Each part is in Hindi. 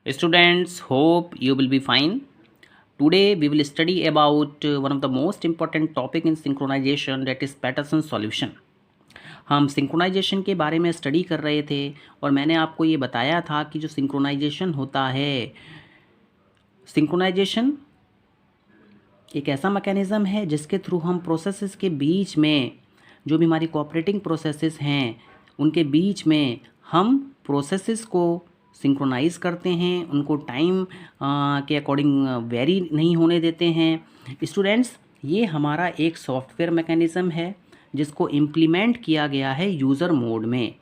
Students, hope you will be fine. Today we will study about one of the most important topic in synchronization, that is Peterson solution. हम सिंक्रोनाइजेशन के बारे में स्टडी कर रहे थे और मैंने आपको ये बताया था कि जो सिंक्रोनाइजेशन होता है, सिंक्रोनाइजेशन एक ऐसा मैकेनिज़्म है जिसके थ्रू हम प्रोसेसेस के बीच में, जो भी हमारी कोऑपरेटिंग प्रोसेसेस हैं, उनके बीच में हम प्रोसेसेस को सिंक्रोनाइज करते हैं, उनको टाइम के अकॉर्डिंग वेरी नहीं होने देते हैं। स्टूडेंट्स, ये हमारा एक सॉफ्टवेयर मैकेनिज़्म है जिसको इम्प्लीमेंट किया गया है यूज़र मोड में।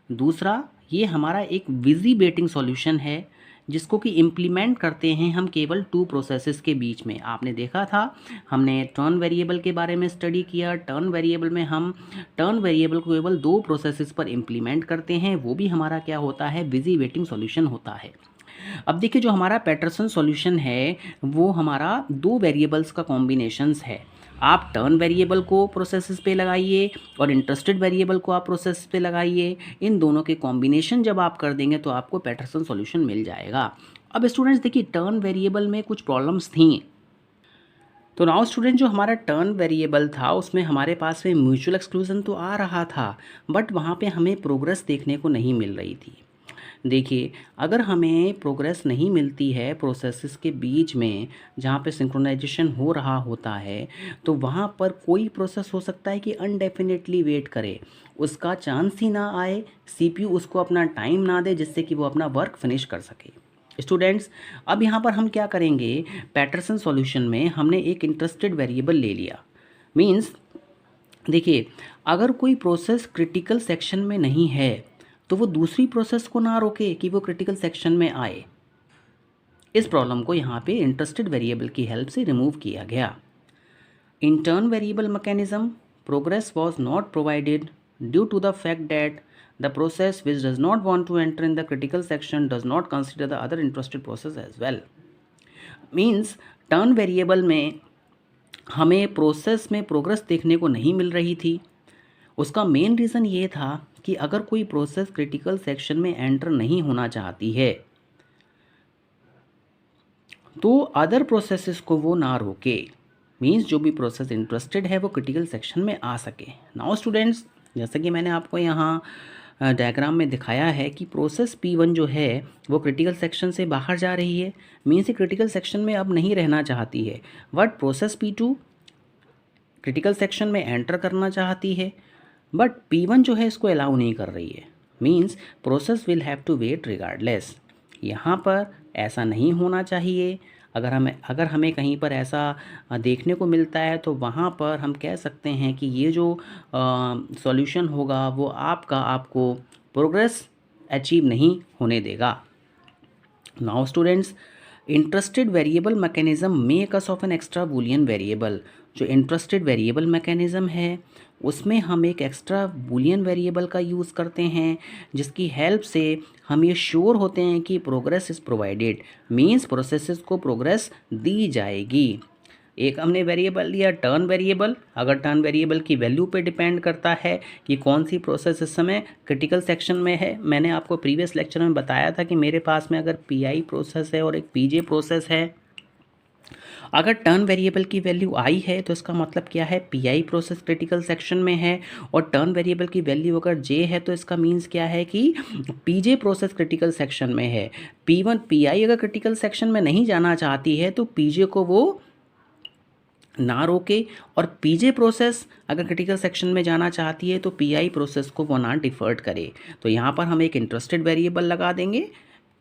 दूसरा, ये हमारा एक विजी वेटिंग सॉल्यूशन है जिसको कि इम्प्लीमेंट करते हैं हम केवल टू प्रोसेसेस के बीच में। आपने देखा था, हमने टर्न वेरिएबल के बारे में स्टडी किया। टर्न वेरिएबल में हम टर्न वेरिएबल को केवल दो प्रोसेसेस पर इम्प्लीमेंट करते हैं, वो भी हमारा क्या होता है, बिजी वेटिंग सॉल्यूशन होता है। अब देखिए, जो हमारा पैटरसन सॉल्यूशन है वो हमारा दो वेरिएबल्स का कॉम्बिनेशंस है। आप टर्न वेरिएबल को प्रोसेसेस पे लगाइए और इंटरेस्टेड वेरिएबल को आप प्रोसेस पे लगाइए। इन दोनों के कॉम्बिनेशन जब आप कर देंगे तो आपको पैटरसन सॉल्यूशन मिल जाएगा। अब स्टूडेंट्स देखिए, टर्न वेरिएबल में कुछ प्रॉब्लम्स थी। तो नाउ स्टूडेंट, जो हमारा टर्न वेरिएबल था उसमें हमारे पास में म्यूचुअल एक्सक्लूजन तो आ रहा था, बट वहाँ पे हमें प्रोग्रेस देखने को नहीं मिल रही थी। देखिए, अगर हमें प्रोग्रेस नहीं मिलती है प्रोसेसेस के बीच में जहाँ पे सिंक्रोनाइजेशन हो रहा होता है, तो वहाँ पर कोई प्रोसेस हो सकता है कि अनडेफिनेटली वेट करे, उसका चांस ही ना आए, सीपीयू उसको अपना टाइम ना दे जिससे कि वो अपना वर्क फिनिश कर सके। स्टूडेंट्स, अब यहाँ पर हम क्या करेंगे, पैटरसन सॉल्यूशन में हमने एक इंटरेस्टेड वेरिएबल ले लिया। मीन्स देखिए, अगर कोई प्रोसेस क्रिटिकल सेक्शन में नहीं है तो वो दूसरी प्रोसेस को ना रोके कि वो क्रिटिकल सेक्शन में आए। इस प्रॉब्लम को यहाँ पे इंटरेस्टेड वेरिएबल की हेल्प से रिमूव किया गया। In turn variable mechanism, progress was not provided due to the fact that the process which does not want to enter in the critical section does not consider the other interested process as well. Means turn variable में हमें प्रोसेस में प्रोग्रेस देखने को नहीं मिल रही थी। उसका मेन रीज़न ये था कि अगर कोई प्रोसेस क्रिटिकल सेक्शन में एंटर नहीं होना चाहती है तो अदर प्रोसेसेस को वो ना रोके। मीन्स जो भी प्रोसेस इंटरेस्टेड है वो क्रिटिकल सेक्शन में आ सके। नाउ स्टूडेंट्स, जैसा कि मैंने आपको यहाँ डायग्राम में दिखाया है कि प्रोसेस P1 जो है वो क्रिटिकल सेक्शन से बाहर जा रही है। मीन्स ये क्रिटिकल सेक्शन में अब नहीं रहना चाहती है, but process P2 critical section में एंटर करना चाहती है, बट P1 जो है इसको अलाउ नहीं कर रही है। Means process will have to wait regardless. यहाँ पर ऐसा नहीं होना चाहिए। अगर हमें कहीं पर ऐसा देखने को मिलता है तो वहाँ पर हम कह सकते हैं कि ये जो सॉल्यूशन होगा वो आपको प्रोग्रेस अचीव नहीं होने देगा। Now students, interested variable mechanism make us of an extra Boolean variable. जो इंटरेस्टेड वेरिएबल मैकेनिज्म है उसमें हम एक एक्स्ट्रा बूलियन वेरिएबल का यूज़ करते हैं जिसकी हेल्प से हम ये श्योर होते हैं कि progress is provided. Means processes को प्रोग्रेस दी जाएगी। एक हमने वेरिएबल लिया टर्न वेरिएबल। अगर टर्न वेरिएबल की वैल्यू पे डिपेंड करता है कि कौन सी प्रोसेस इस समय क्रिटिकल सेक्शन में है। मैंने आपको प्रीवियस लेक्चर में बताया था कि मेरे पास में अगर पीआई प्रोसेस है और एक पीजे प्रोसेस है, अगर टर्न वेरिएबल की वैल्यू आई है तो इसका मतलब क्या है, पीआई प्रोसेस क्रिटिकल सेक्शन में है। और टर्न वेरिएबल की वैल्यू अगर जे है तो इसका मीन्स क्या है कि पीजे प्रोसेस क्रिटिकल सेक्शन में है। P1 पीआई अगर क्रिटिकल सेक्शन में नहीं जाना चाहती है तो पीजे को वो ना रोके, और पीजे प्रोसेस अगर क्रिटिकल सेक्शन में जाना चाहती है तो पीआई प्रोसेस को वो ना डिफर्ट करे। तो यहाँ पर हम एक इंटरेस्टेड वेरिएबल लगा देंगे।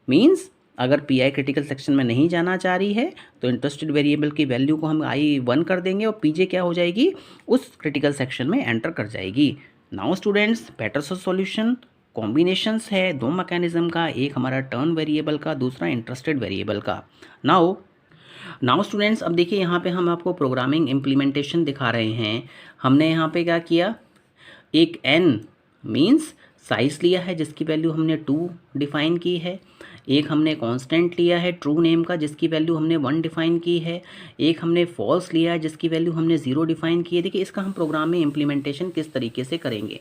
मीन्स अगर पीआई क्रिटिकल सेक्शन में नहीं जाना चाह रही है तो इंटरेस्टेड वेरिएबल की वैल्यू को हम I1 कर देंगे और पीजे क्या हो जाएगी, उस क्रिटिकल सेक्शन में एंटर कर जाएगी। Now students, Peterson solution combinations है दो मैकेनिज्म का, एक हमारा टर्न वेरिएबल का, दूसरा इंटरेस्टेड वेरिएबल का। नाउ स्टूडेंट्स, अब देखिए यहाँ पे हम आपको प्रोग्रामिंग इम्प्लीमेंटेशन दिखा रहे हैं। हमने यहाँ पे क्या किया, एक n मीन्स साइज़ लिया है जिसकी वैल्यू हमने 2 डिफ़ाइन की है। एक हमने कांस्टेंट लिया है ट्रू नेम का जिसकी वैल्यू हमने 1 डिफाइन की है, एक हमने फॉल्स लिया है जिसकी वैल्यू हमने 0 डिफाइन की है। देखिए इसका हम प्रोग्राम में इम्प्लीमेंटेशन किस तरीके से करेंगे।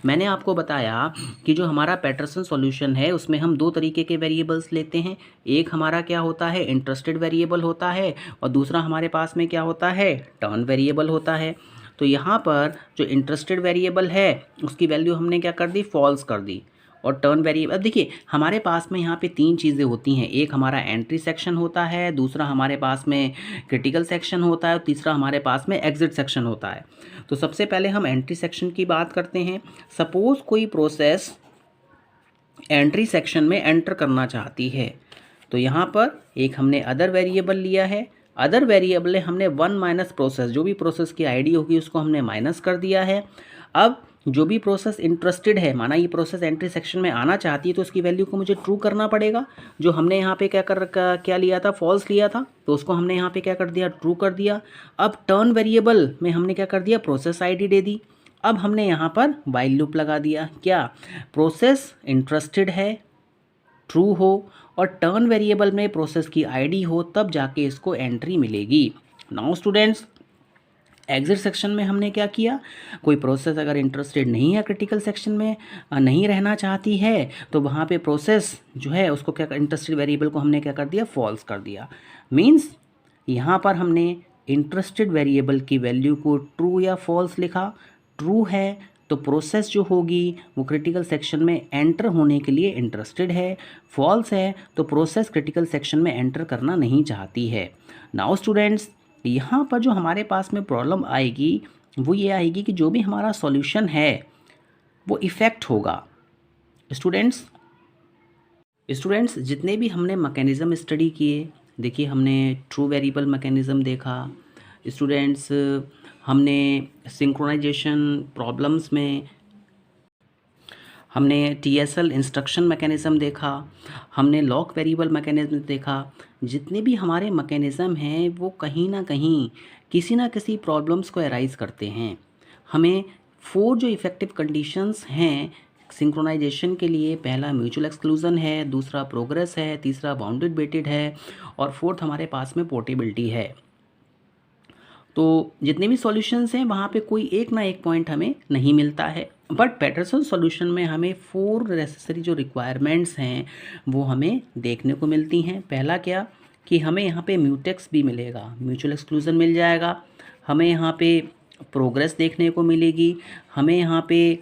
मैंने आपको बताया कि जो हमारा पैटरसन सॉल्यूशन है उसमें हम दो तरीके के वेरिएबल्स लेते हैं। एक हमारा क्या होता है, इंटरेस्टेड वेरिएबल होता है, और दूसरा हमारे पास में क्या होता है, टर्न वेरिएबल होता है। तो यहाँ पर जो इंटरेस्टेड वेरिएबल है उसकी वैल्यू हमने क्या कर दी, फॉल्स कर दी। और टर्न वेरिएबल, अब देखिए हमारे पास में यहाँ पे तीन चीज़ें होती हैं, एक हमारा एंट्री सेक्शन होता है, दूसरा हमारे पास में क्रिटिकल सेक्शन होता है, और तीसरा हमारे पास में एग्जिट सेक्शन होता है। तो सबसे पहले हम एंट्री सेक्शन की बात करते हैं। सपोज़ कोई प्रोसेस एंट्री सेक्शन में एंटर करना चाहती है, तो यहाँ पर एक हमने अदर वेरिएबल लिया है। अदर वेरिएबल ने हमने 1 माइनस प्रोसेस, जो भी प्रोसेस की आईडी होगी उसको हमने माइनस कर दिया है। अब जो भी प्रोसेस इंटरेस्टेड है, माना ये प्रोसेस एंट्री सेक्शन में आना चाहती है, तो उसकी वैल्यू को मुझे ट्रू करना पड़ेगा। जो हमने यहाँ पे क्या लिया था, फॉल्स लिया था, तो उसको हमने यहाँ पे क्या कर दिया, ट्रू कर दिया। अब टर्न वेरिएबल में हमने क्या कर दिया, प्रोसेस आईडी दे दी। अब हमने यहाँ पर व्हाइल लूप लगा दिया, क्या प्रोसेस इंटरेस्टेड है, ट्रू हो, और टर्न वेरिएबल में प्रोसेस की आईडी हो, तब जाके इसको एंट्री मिलेगी। नाउ स्टूडेंट्स, एग्जिट सेक्शन में हमने क्या किया, कोई प्रोसेस अगर इंटरेस्टेड नहीं है, क्रिटिकल सेक्शन में नहीं रहना चाहती है, तो वहाँ पे प्रोसेस जो है उसको क्या, इंटरेस्टेड वेरिएबल को हमने क्या कर दिया, फॉल्स कर दिया। मीन्स यहाँ पर हमने इंटरेस्टेड वेरिएबल की वैल्यू को ट्रू या फॉल्स लिखा। ट्रू है तो प्रोसेस जो होगी वो क्रिटिकल सेक्शन में एंटर होने के लिए इंटरेस्टेड है, फॉल्स है तो प्रोसेस क्रिटिकल सेक्शन में एंटर करना नहीं चाहती है। नाउ स्टूडेंट्स, यहाँ पर जो हमारे पास में प्रॉब्लम आएगी वो ये आएगी कि जो भी हमारा सॉल्यूशन है वो इफ़ेक्ट होगा। स्टूडेंट्स जितने भी हमने मैकेनिज़्म स्टडी किए, देखिए हमने ट्रू वेरिएबल मैकेनिज़्म देखा, स्टूडेंट्स हमने सिंक्रोनाइजेशन प्रॉब्लम्स में हमने TSL इंस्ट्रक्शन मैकेनिज़्म देखा, हमने लॉक वेरिएबल मैकेनिज़्म देखा। जितने भी हमारे मैकेनिज़्म हैं वो कहीं ना कहीं किसी ना किसी प्रॉब्लम्स को एराइज़ करते हैं। हमें 4 जो इफ़ेक्टिव कंडीशंस हैं सिंक्रोनाइजेशन के लिए, पहला म्यूचुअल एक्सक्लूजन है, दूसरा प्रोग्रेस है, तीसरा बाउंडेड वेटेड है, और फोर्थ हमारे पास में पोर्टेबिलिटी है। तो जितने भी सॉल्यूशंस हैं वहाँ पे कोई एक ना एक पॉइंट हमें नहीं मिलता है, बट पैटरसन सॉल्यूशन में हमें 4 नेसेसरी जो रिक्वायरमेंट्स हैं वो हमें देखने को मिलती हैं। पहला क्या कि हमें यहाँ पे म्यूटेक्स भी मिलेगा, म्यूचुअल एक्सक्लूजन मिल जाएगा, हमें यहाँ पे प्रोग्रेस देखने को मिलेगी, हमें यहाँ पे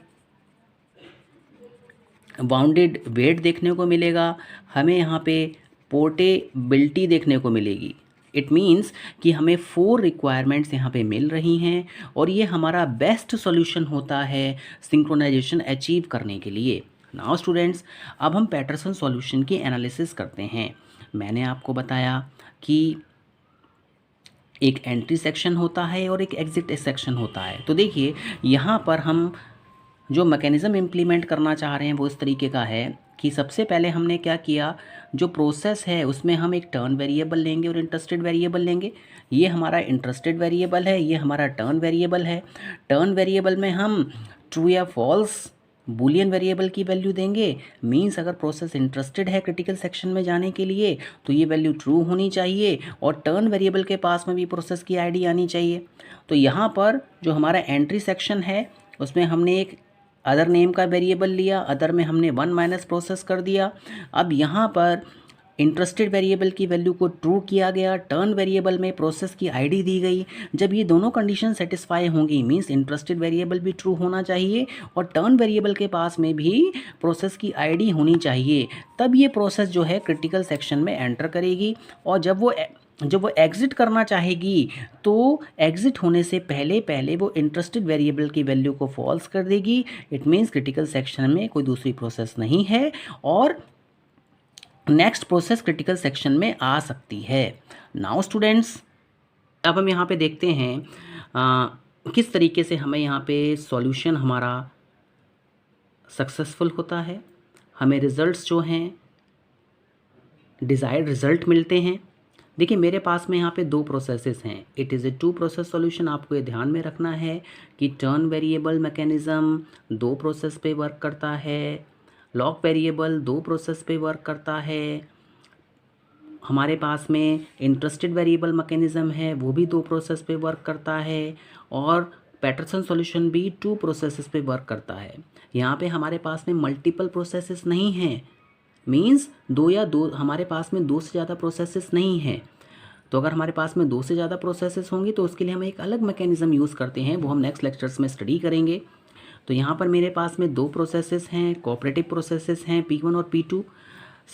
बाउंडेड वेट देखने को मिलेगा, हमें यहाँ पे पोर्टेबिलिटी देखने को मिलेगी। इट मीन्स कि हमें 4 रिक्वायरमेंट्स यहाँ पे मिल रही हैं, और ये हमारा बेस्ट सॉल्यूशन होता है सिंक्रोनाइजेशन अचीव करने के लिए। नाउ स्टूडेंट्स, अब हम पैटरसन सॉल्यूशन की एनालिसिस करते हैं। मैंने आपको बताया कि एक एंट्री सेक्शन होता है और एक एग्जिट सेक्शन होता है। तो देखिए यहाँ पर हम जो मैकेनिज़्म इम्प्लीमेंट करना चाह रहे हैं वो इस तरीके का है कि सबसे पहले हमने क्या किया, जो प्रोसेस है उसमें हम एक टर्न वेरिएबल लेंगे और इंटरेस्टेड वेरिएबल लेंगे। ये हमारा इंटरेस्टेड वेरिएबल है, ये हमारा टर्न वेरिएबल है। टर्न वेरिएबल में हम ट्रू या फॉल्स बूलियन वेरिएबल की वैल्यू देंगे। मींस अगर प्रोसेस इंटरेस्टेड है क्रिटिकल सेक्शन में जाने के लिए तो ये वैल्यू ट्रू होनी चाहिए, और टर्न वेरिएबल के पास में भी प्रोसेस की आईडी आनी चाहिए। तो यहाँ पर जो हमारा एंट्री सेक्शन है उसमें हमने एक अदर नेम का वेरिएबल लिया, अदर में हमने 1 माइनस प्रोसेस कर दिया। अब यहाँ पर इंटरेस्टेड वेरिएबल की वैल्यू को ट्रू किया गया, टर्न वेरिएबल में प्रोसेस की आईडी दी गई। जब ये दोनों कंडीशन सेटिस्फाई होंगी, मींस इंटरेस्टेड वेरिएबल भी ट्रू होना चाहिए और टर्न वेरिएबल के पास में भी प्रोसेस की आईडी होनी चाहिए, तब ये प्रोसेस जो है क्रिटिकल सेक्शन में एंटर करेगी। और जब वो एग्ज़िट करना चाहेगी तो एग्ज़िट होने से पहले वो इंटरेस्टेड वेरिएबल की वैल्यू को फॉल्स कर देगी। इट मीन्स क्रिटिकल सेक्शन में कोई दूसरी प्रोसेस नहीं है और नेक्स्ट प्रोसेस क्रिटिकल सेक्शन में आ सकती है। नाउ स्टूडेंट्स, अब हम यहाँ पे देखते हैं किस तरीके से हमें यहाँ पे सॉल्यूशन हमारा सक्सेसफुल होता है, हमें रिजल्ट्स जो हैं डिज़ायर्ड रिजल्ट मिलते हैं। देखिए मेरे पास में यहाँ पे 2 प्रोसेसेस हैं। It is a 2 process solution. आपको ये ध्यान में रखना है कि टर्न वेरिएबल मैकेनिज़्म 2 प्रोसेस पे वर्क करता है। लॉक वेरिएबल 2 प्रोसेस पे वर्क करता है। हमारे पास में इंटरेस्टेड वेरिएबल मैकेनिज़्म है, वो भी 2 प्रोसेस पे वर्क करता है। और पैटरसन सॉल्यूशन भी 2 प्रोसेसेस पे वर्क करता है। यहाँ पे हमारे पास में मल्टीपल प्रोसेसेस नहीं हैं, मींस दो हमारे पास में 2 से ज़्यादा प्रोसेसेस नहीं हैं। तो अगर हमारे पास में 2 से ज़्यादा प्रोसेसेस होंगी तो उसके लिए हम एक अलग मैकेनिज़्म यूज़ करते हैं, वो हम नेक्स्ट लेक्चर्स में स्टडी करेंगे। तो यहाँ पर मेरे पास में 2 प्रोसेसेस हैं, कोऑपरेटिव प्रोसेसेस हैं P1 और P2।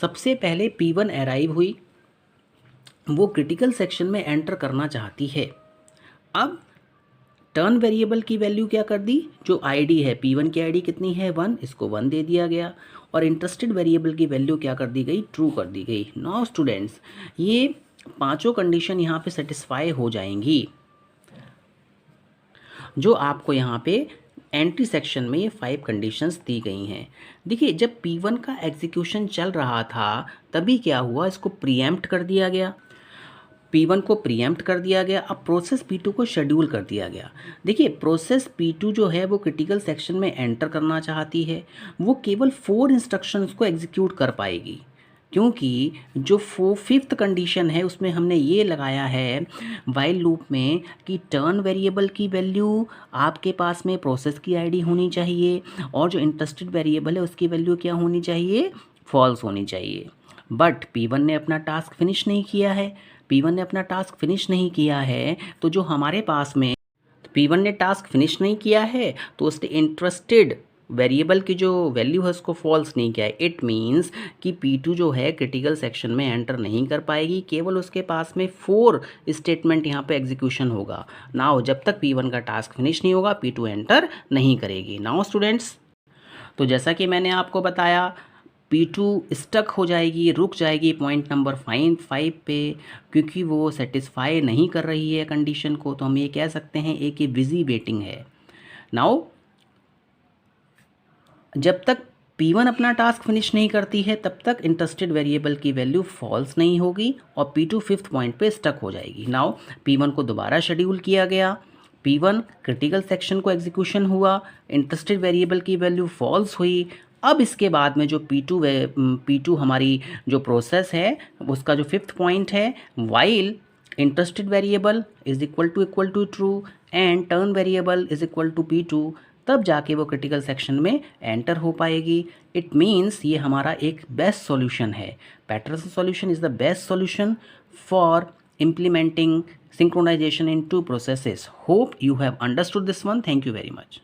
सबसे पहले P1 अराइव हुई, वो क्रिटिकल सेक्शन में एंटर करना चाहती है। अब टर्न वेरिएबल की वैल्यू क्या कर दी, जो आईडी है P1 की आईडी कितनी है 1, इसको 1 दे दिया गया। और इंटरेस्टेड वेरिएबल की वैल्यू क्या कर दी गई, ट्रू कर दी गई। नाउ स्टूडेंट्स, ये पांचों कंडीशन यहाँ पे सेटिस्फाई हो जाएंगी, जो आपको यहाँ पे एंट्री सेक्शन में ये 5 कंडीशंस दी गई हैं। देखिए, जब P1 का एग्जीक्यूशन चल रहा था तभी क्या हुआ, इसको प्रीएम्प्ट कर दिया गया। P1 को प्रीएम्प्ट कर दिया गया। अब प्रोसेस P2 को शेड्यूल कर दिया गया। देखिए, प्रोसेस P2 जो है वो क्रिटिकल सेक्शन में एंटर करना चाहती है। वो केवल 4 इंस्ट्रक्शंस को एग्जीक्यूट कर पाएगी, क्योंकि जो 5th कंडीशन है उसमें हमने ये लगाया है वाइल लूप में कि टर्न वेरिएबल की वैल्यू आपके पास में प्रोसेस की आईडी होनी चाहिए, और जो इंटरेस्टेड वेरिएबल है उसकी वैल्यू क्या होनी चाहिए, फॉल्स होनी चाहिए। बट P1 ने अपना टास्क फिनिश नहीं किया है। P1 ने अपना टास्क फिनिश नहीं किया है तो जो हमारे पास में P1 ने टास्क फिनिश नहीं किया है तो उसने इंटरेस्टेड वेरिएबल की जो वैल्यू है उसको फॉल्स नहीं किया है। इट मीन्स कि P2 जो है क्रिटिकल सेक्शन में एंटर नहीं कर पाएगी, केवल उसके पास में 4 स्टेटमेंट यहाँ पे एग्जीक्यूशन होगा। नाउ जब तक P1 का टास्क फिनिश नहीं होगा P2 एंटर नहीं करेगी। नाउ स्टूडेंट्स, तो जैसा कि मैंने आपको बताया, P2 स्टक हो जाएगी, रुक जाएगी पॉइंट नंबर 5 पे, क्योंकि वो सेटिस्फाई नहीं कर रही है कंडीशन को। तो हम ये कह सकते हैं एक ये बिजी वेटिंग है। नाउ जब तक P1 अपना टास्क फिनिश नहीं करती है तब तक इंटरेस्टेड वेरिएबल की वैल्यू फॉल्स नहीं होगी और P2 5th पॉइंट पे स्टक हो जाएगी। नाउ P1 को दोबारा शेड्यूल किया गया। P1 क्रिटिकल सेक्शन को एग्जीक्यूशन हुआ, इंटरेस्टेड वेरिएबल की वैल्यू फॉल्स हुई। अब इसके बाद में जो P2 हमारी जो प्रोसेस है उसका जो 5th पॉइंट है, while interested variable is equal to true and turn variable is equal to P2, तब जाके वो क्रिटिकल सेक्शन में एंटर हो पाएगी। इट मीन्स ये हमारा एक बेस्ट सॉल्यूशन है। Peterson solution is the best solution for implementing synchronization in 2 processes. Hope you have understood this one. Thank you very much.